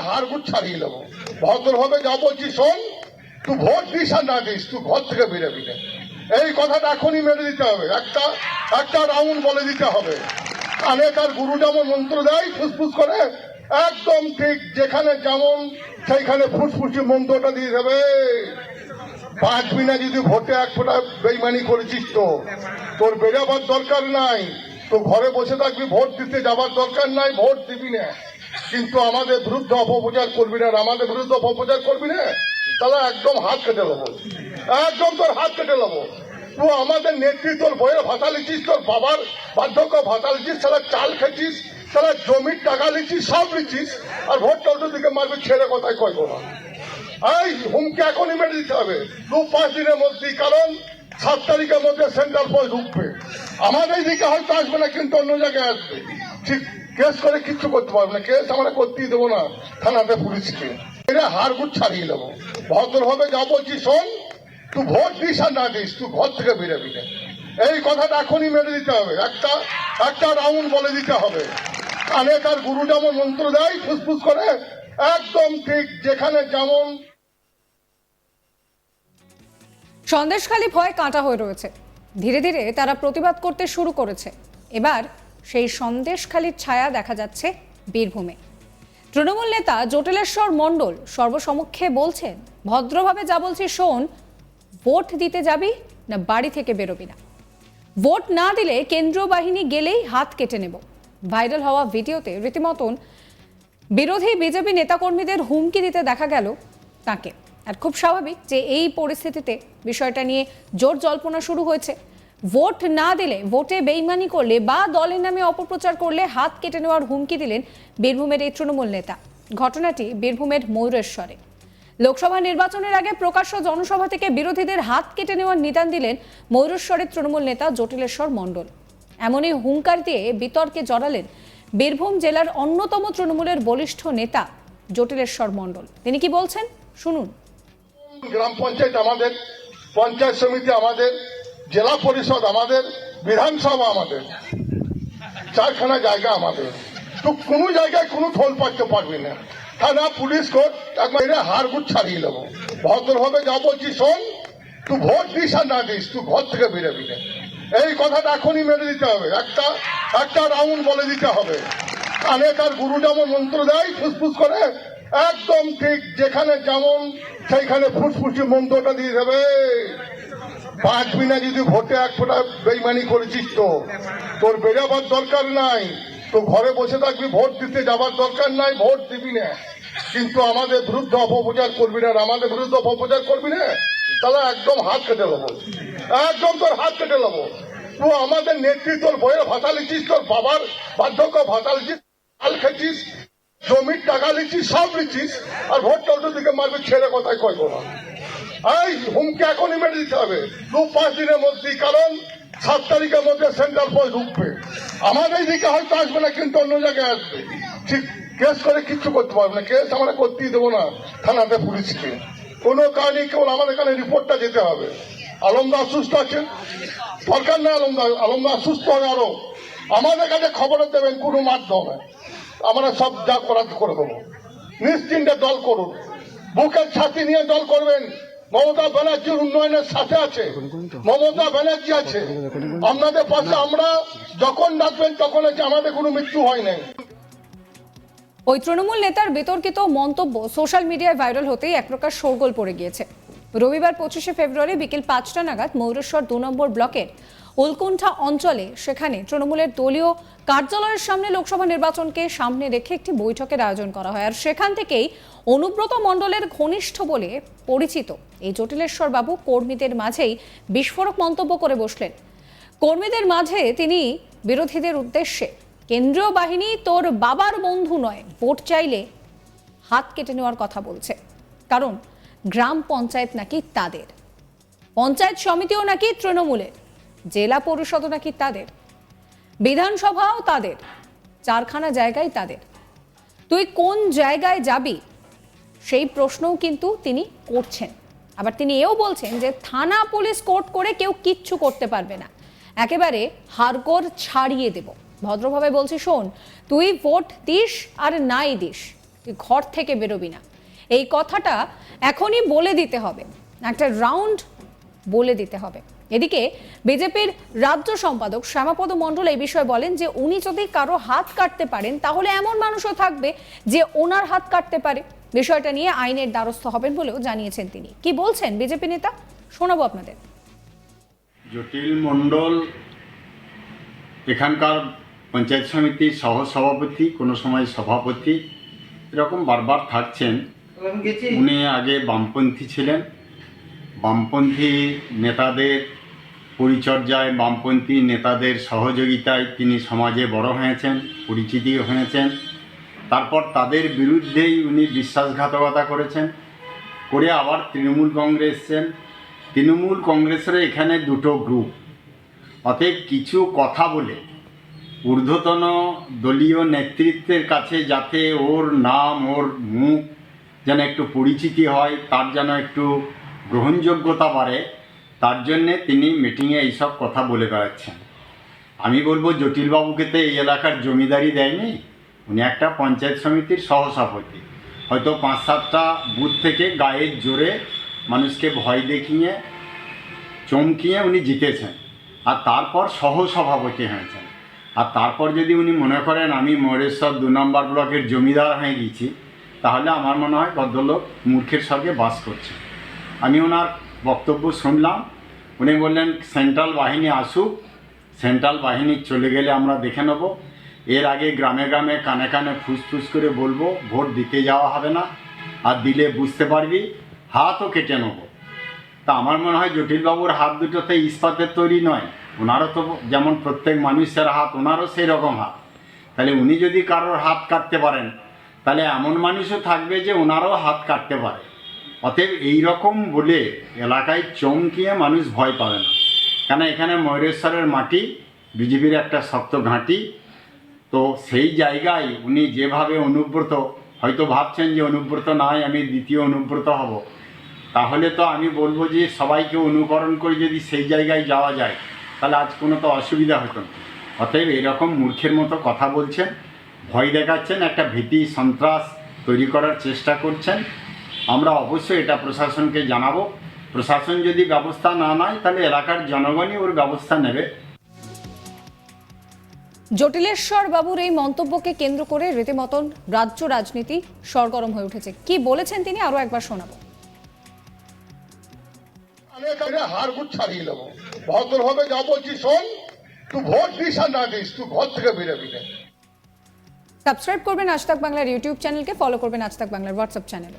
হাড়গুড় ছাড়িয়ে নেবো। ভদ্রভাবে যা বলছি শোন, তুই ভোট দিস আর না দিস, তুই ঘর থেকে বেরোবি না। এই কথাটা এখনই মেরে দিতে হবে, একটা রাউন্ড বলে দিতে হবে। কানে তার গুরু যেমন মন্ত্র দেয় ফুসফুস করে, একদম ঠিক যেখানে যেমন সেইখানে ফুসফুসি মন্ত্রটা দিয়ে দেবে। বাঁচবি না যদি ভোটে এক ফোঁটা বেইমানি করেছিস তো, তোর বেরোবার দরকার নাই, তো ঘরে বসে থাকবি, ভোট দিতে যাবার দরকার নাই, ভোট দিবি না। কিন্তু আমাদের বিরুদ্ধে অপপ্রচার করবি না, আর আমাদের বিরুদ্ধে অপপ্রচার করবি না, তাহলে একদম হাত কেটে নেবো, একদম তোর হাত কেটে নেবো। তুই আমাদের নেতৃত্ব, তোর বইয়ের ভাতা লিখিস, তোর বাবার বার্ধক্য ভাতা লিখিস, সারা চাল খেছিস, সারা জমির টাকা লিখিস, সব লিখিস, আর ভোট টলটোর দিকে মারবি, ছেড়ে কথায় কইব না। এই হুমকি এখনই মেরে দিতে হবে 2-5 দিনের মধ্যেই, কারণ 7 তারিখের মধ্যে সেন্ট্রাল ফোর্স ঢুকবে। আমাদের দিকে হয়তো আসবে না, কিন্তু অন্য জায়গায় আসবে। ঠিক কেস করে কিচ্ছু করতে পারবে না, কেস আমরা করতেই দেবো না থানাতে, পুলিশকে। এটা হাড়গুড় ছাড়িয়ে নেবো। ভদ্রভাবে যা বলছি শোন, তুই ভোট দিস আর না দিস, তুই ঘর থেকে বেরোবি না। এই কথাটা এখনই মেরে দিতে হবে, একটা রাউন্ড বলে দিতে হবে। কানে তার গুরু যেমন মন্ত্র দেয় ফুসফুস করে, একদম ঠিক যেখানে যেমন। সন্দেশখালী ভয় কাঁটা হয়ে রয়েছে, ধীরে ধীরে তারা প্রতিবাদ করতে শুরু করেছে। এবার সেই সন্দেশখালীর ছায়া দেখা যাচ্ছে বীরভূমে। তৃণমূল নেতা জটিলেশ্বর মণ্ডল সর্বসমক্ষে বলছেন, ভদ্রভাবে যা বলছি শোন, ভোট দিতে যাবি না বাড়ি থেকে বেরোবি না। ভোট না দিলে কেন্দ্রীয় বাহিনী গেলেই হাত কেটে নেব। ভাইরাল হওয়া ভিডিওতে রীতিমতন বিরোধী বিজেপি নেতাকর্মীদের হুমকি দিতে দেখা গেল তাকে। আর খুব স্বাভাবিক যে এই পরিস্থিতিতে বিষয়টা নিয়ে জোর জল্পনা শুরু হয়েছে। ভোট না দিলে, ভোটে বেইমানি করলে বা দলের নামে অপপ্রচার করলে হাত কেটে নেওয়ার হুমকি দিলেন বীরভূমের এই তৃণমূল নেতা। ঘটনাটি বীরভূমের ময়ূরেশ্বরে। লোকসভা নির্বাচনের আগে প্রকাশ্য জনসভা থেকে বিরোধীদের হাত কেটে নেওয়ার নিদান দিলেন ময়ূরেশ্বরের তৃণমূল নেতা জটিলেশ্বর মণ্ডল। এমনই হুঙ্কার দিয়ে বিতর্কে জড়ালেন বীরভূম জেলার অন্যতম তৃণমূলের বলিষ্ঠ নেতা জটিলেশ্বর মণ্ডল। তিনি কি বলছেন শুনুন। গ্রাম পঞ্চায়েত আমাদের, পঞ্চায়েত সমিতি আমাদের, জেলা পরিষদ আমাদের, বিধানসভা আমাদের, 4খানা জায়গা আমাদের। তো কোনো জায়গায় কোনো ঠোল পাচ্ছে পারবি না। থানা, পুলিশ, কোর্ট, একবার হাড়গুড় ছাড়িয়ে নেবো। ভদ্রভাবে যা বলছি শোন, তুই ভোট দিস আর না দিস, তুই ঘর থেকে বেরোবি না। এই কথাটা এখনই মেরে দিতে হবে, একটা রাউন্ড বলে দিতে হবে। কানে তার গুরু যেমন মন্ত্র দেয় ফুসফুস করে, একদম ঠিক যেখানে যেমন সেইখানে ফুসফুসি মন্ত্রটা দিয়ে দেবে। বাঁচবি না যদি ভোটে এক ফোঁটা বেইমানি করেছিস তো, তোর বেরোবার দরকার নাই, তো ঘরে বসে থাকবি, ভোট দিতে যাবার দরকার নাই, ভোট দিবি না। কিন্তু আমাদের বিরুদ্ধে অপপ্রচার করবি না, আর আমাদের বিরুদ্ধে অপপ্রচার করবি না, তাহলে একদম হাত কেটে নেবো, একদম তোর হাত কেটে নেবো। তুই আমাদের নেতৃত্ব, তোর বইয়ের ভাতা লিখিস, তোর বাবার বার্ধক্য ভাতা লিখিস, চাল খেছিস, জমির টাকা লিখিস, সব লিখিস, আর ভোট টলটোর দিকে মারবি, ছেড়ে কথায় কইব না। এই হুমকি এখনই মেরে দিতে হবে 2-5 দিনের মধ্যেই, কারণ 7 তারিখের মধ্যে সেন্ট্রাল ফোর্স ঢুকবে। আমাদের দিকে হয়তো আসবে না, কিন্তু অন্য জায়গায় আসবে। ঠিক কেস করে কিচ্ছু করতে পারবে না, কেস আমরা করতেই দেবো না থানাতে, পুলিশকে। কোনো কারণে কেবল আমাদের এখানে রিপোর্টটা যেতে হবে। আলমদা অসুস্থ আছে, দরকার নেই আলমদা অসুস্থ হবে আরো, আমাদের কাছে খবর দেবেন কোনো মাধ্যমে, আমরা সব যা করার করে দেবো। নিশ্চিন্তে দল করুন, বুকের ছাতি নিয়ে দল করবেন। মমতা ব্যানার্জির উন্নয়নের সাথে আছে, মমতা ব্যানার্জি আছে আপনাদের পাশে। আমরা যখন ডাকবেন তখন আছে, আমাদের কোনো মৃত্যু হয় নাই। ওই তৃণমূল নেতার বিতর্কিত মন্তব্য সোশ্যাল মিডিয়ায় ভাইরাল হতেই এক প্রকার শোরগোল পড়ে গিয়েছে। রবিবার 25শে ফেব্রুয়ারি বিকেল 5টা নাগাদ ময়ূরেশ্বর 2 নম্বর ব্লকের উলকুণ্ঠা অঞ্চলে, সেখানে তৃণমূলের দলীয় কার্যালয়ের সামনে লোকসভা নির্বাচনকে সামনে রেখে একটি বৈঠকের আয়োজন করা হয়। আর সেখান থেকেই অনুব্রত মণ্ডলের ঘনিষ্ঠ বলে পরিচিত এই জটিলেশ্বর বাবু কর্মীদের মাঝেই বিস্ফোরক মন্তব্য করে বসলেন। কর্মীদের মাঝে তিনি বিরোধীদের উদ্দেশ্যে, কেন্দ্রীয় বাহিনী তোর বাবার বন্ধু নয়, ভোট চাইলে হাত কেটে নেওয়ার কথা বলছে। কারণ গ্রাম পঞ্চায়েত নাকি তাদের, পঞ্চায়েত সমিতিও নাকি তৃণমূলের, জেলা পরিষদও নাকি তাদের, বিধানসভাও তাদের, 4খানা জায়গায় তাদের। তুই কোন জায়গায় যাবি সেই প্রশ্নও কিন্তু তিনি করছেন। আবার তিনি এও বলছেন যে থানা, পুলিশ, কোর্ট করে কেউ কিচ্ছু করতে পারবে না, একেবারে হাড়গোড় ছাড়িয়ে দেব। ভদ্রভাবে বলছি শোন, তুই ভোট দিস আর নাই দিস, তুই ঘর থেকে বেরোবি না। এই কথাটা এখনই বলে দিতে হবে, একটা রাউন্ড বলে দিতে হবে। এদিকে বিজেপির রাজ্য সম্পাদক শ্যামাপদ মণ্ডল এই বিষয়ে বলেন যে উনি যদি কারো হাত কাটতে পারেন তাহলে এমন মানুষও থাকবে যে ওনার হাত কাটতে পারে। বিষয়টা নিয়ে আইনের দ্বারস্থ হবেন বলেও জানিয়েছেন তিনি। কি বলছেন বিজেপি নেতা, শোনাবো আপনাদের। জটিল মণ্ডল এখানকার পঞ্চায়েত সমিতির সহসভাপতি, কোনো সময় সভাপতি, এরকম বারবার থাকছেন। উনি আগে বামপন্থী ছিলেন, বামপন্থী নেতাদের পরিচর্যায়, বামপন্থী নেতাদের সহযোগিতায় তিনি সমাজে বড় হয়েছেন, পরিচিতি হয়েছেন। তারপর তাদের বিরুদ্ধেই উনি বিশ্বাসঘাতকতা করেছেন, করে আবার তৃণমূল কংগ্রেস এসছেন। তৃণমূল কংগ্রেসের এখানে দুটো গ্রুপ, অতএব কিছু কথা বলে ঊর্ধ্বতন দলীয় নেতৃত্বের কাছে যাতে ওর নাম, ওর মুখ যেন একটু পরিচিতি হয়, তার যেন একটু গ্রহণযোগ্যতা বাড়ে, তার জন্যে তিনি মিটিংয়ে এইসব কথা বলে বেড়াচ্ছেন। আমি বলবো জটিলবাবুকে তো এই এলাকার জমিদারি দেয়নি, উনি একটা পঞ্চায়েত সমিতির সহসভাপতি। হয়তো 5-7টা বুথ থেকে গায়ের জোরে মানুষকে ভয় দেখিয়ে চমকিয়ে উনি জিতেছেন, আর তারপর সহসভাপতি হয়েছেন। আর তারপর যদি উনি মনে করেন আমি ময়ূরেশ্বর 2 নম্বর ব্লকের জমিদার হয়ে গেছি, তাহলে আমার মনে হয় ভদ্রলোক মূর্খের স্বর্গে বাস করছে। আমি ওনার বক্তব্য শুনলাম, উনি বললেন সেন্ট্রাল বাহিনী আসুক, সেন্ট্রাল বাহিনী চলে গেলে আমরা দেখে নেব। এর আগে গ্রামে গ্রামে কানে কানে ফুসফুস করে বলবো ভোট দিতে যাওয়া হবে না, আর দিলে বুঝতে পারবি, হাতও কেটে নেবো। তা আমার মনে হয় জটিলবাবুর হাত দুটোতে ইস্পাতের তৈরি নয়, ওনারও তো যেমন প্রত্যেক মানুষের হাত, ওনারও সেই রকম হাত। তাহলে উনি যদি কারোর হাত কাটতে পারেন, তাহলে এমন মানুষও থাকবে যে ওনারও হাত কাটতে পারে। অতএব এই রকম বলে এলাকায় চমকিয়ে মানুষ ভয় পাবে না, কেন এখানে ময়ূরেশ্বরের মাটি বিজেপির একটা শক্ত ঘাঁটি। তো সেই জায়গায় উনি যেভাবে অনুব্রত, হয়তো ভাবছেন যে অনুব্রত নয় আমি দ্বিতীয় অনুব্রত হব, তাহলে তো আমি বলবো যে সবাইকে অনুকরণ করে যদি সেই জায়গায় যাওয়া যায় তাহলে আজ কোনো তো অসুবিধা হতো না। অতএব এরকম মূর্খের মতো কথা বলছেন, ভয় দেখাচ্ছেন, একটা ভীতি সন্ত্রাস তৈরি করার চেষ্টা করছেন। আমরা অবশ্যই এটা প্রশাসনকে জানাবো। প্রশাসন যদি ব্যবস্থা না নেয় তাহলে এলাকার জনগণই ওর ব্যবস্থা নেবে। জটিলেশ্বর বাবুর এই মন্তব্যকে কেন্দ্র করে রীতিমতন রাজ্য রাজনীতি সরগরম হয়ে উঠেছে। কি বলেছেন তিনি আরো একবার শোনাবো। হার গুট ছাড়িয়ে নেবো, ভদ্রভাবে যা বলছি শোন, তুই ভোট দিস আর না দিস, তুই ঘর থেকে বেরোবি না। সাবস্ক্রাইব করবেন আজ তাক বাংলার ইউটিউব চ্যানেলকে, ফলো করবেন আজ তাক বাংলার হোয়াটসঅ্যাপ চ্যানেলে।